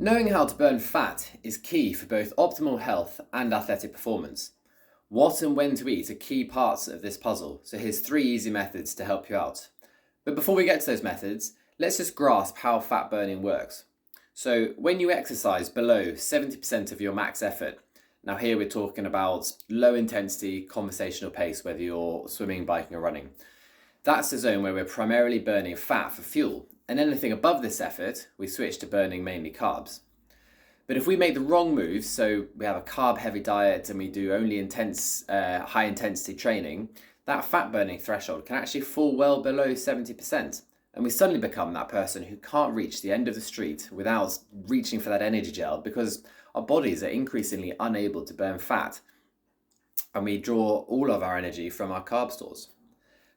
Knowing how to burn fat is key for both optimal health and athletic performance. What and when to eat are key parts of this puzzle, so here's 3 easy methods to help you out. But before we get to those methods, let's just grasp how fat burning works. So when you exercise below 70% of your max effort, now here we're talking about low intensity conversational pace, whether you're swimming, biking or running. That's the zone where we're primarily burning fat for fuel, and anything above this effort, we switch to burning mainly carbs. But if we make the wrong moves, so we have a carb-heavy diet and we do only high-intensity training, that fat-burning threshold can actually fall well below 70%. And we suddenly become that person who can't reach the end of the street without reaching for that energy gel because our bodies are increasingly unable to burn fat. And we draw all of our energy from our carb stores.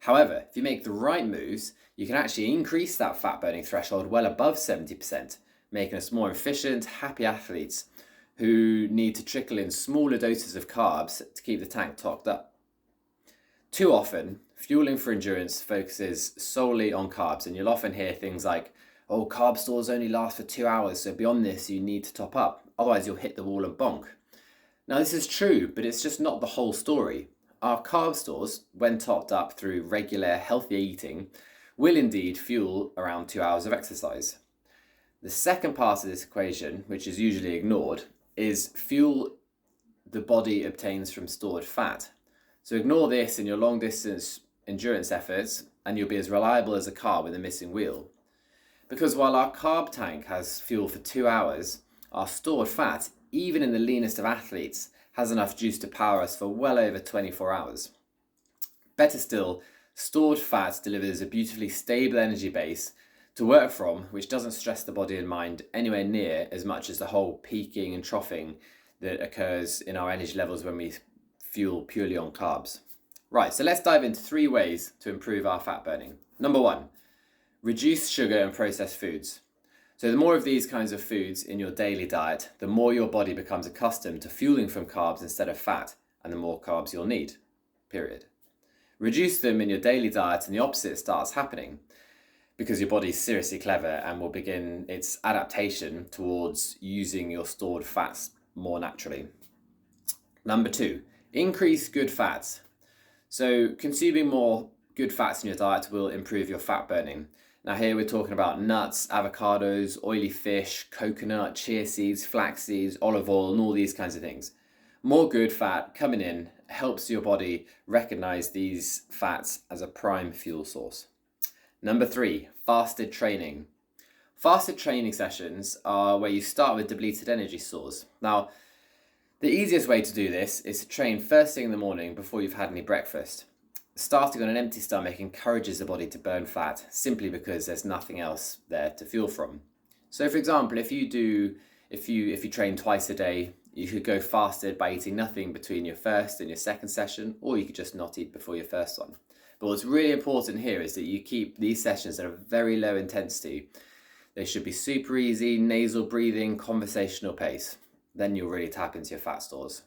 However, if you make the right moves, you can actually increase that fat-burning threshold well above 70%, making us more efficient, happy athletes who need to trickle in smaller doses of carbs to keep the tank topped up. Too often, fueling for endurance focuses solely on carbs, and you'll often hear things like, oh, carb stores only last for 2 hours, so beyond this you need to top up, otherwise you'll hit the wall and bonk. Now this is true, but it's just not the whole story. Our carb stores, when topped up through regular healthy eating, will indeed fuel around 2 hours of exercise. The second part of this equation, which is usually ignored, is fuel the body obtains from stored fat. So ignore this in your long distance endurance efforts and you'll be as reliable as a car with a missing wheel. Because while our carb tank has fuel for 2 hours, our stored fat, even in the leanest of athletes, has enough juice to power us for well over 24 hours. Better still, stored fat delivers a beautifully stable energy base to work from, which doesn't stress the body and mind anywhere near as much as the whole peaking and troughing that occurs in our energy levels when we fuel purely on carbs. Right, so let's dive into 3 ways to improve our fat burning. Number 1, reduce sugar and processed foods. So the more of these kinds of foods in your daily diet, the more your body becomes accustomed to fueling from carbs instead of fat, and the more carbs you'll need, period. Reduce them in your daily diet and the opposite starts happening because your body's seriously clever and will begin its adaptation towards using your stored fats more naturally. Number 2, increase good fats. So consuming more good fats in your diet will improve your fat burning. Now here we're talking about nuts, avocados, oily fish, coconut, chia seeds, flax seeds, olive oil, and all these kinds of things. More good fat coming in helps your body recognize these fats as a prime fuel source. Number 3, fasted training. Fasted training sessions are where you start with depleted energy stores. Now, the easiest way to do this is to train first thing in the morning before you've had any breakfast. Starting on an empty stomach encourages the body to burn fat simply because there's nothing else there to fuel from. So for example, if you train twice a day, you could go fasted by eating nothing between your first and your second session, or you could just not eat before your first one. But what's really important here is that you keep these sessions at a very low intensity. They should be super easy, nasal breathing, conversational pace. Then you'll really tap into your fat stores.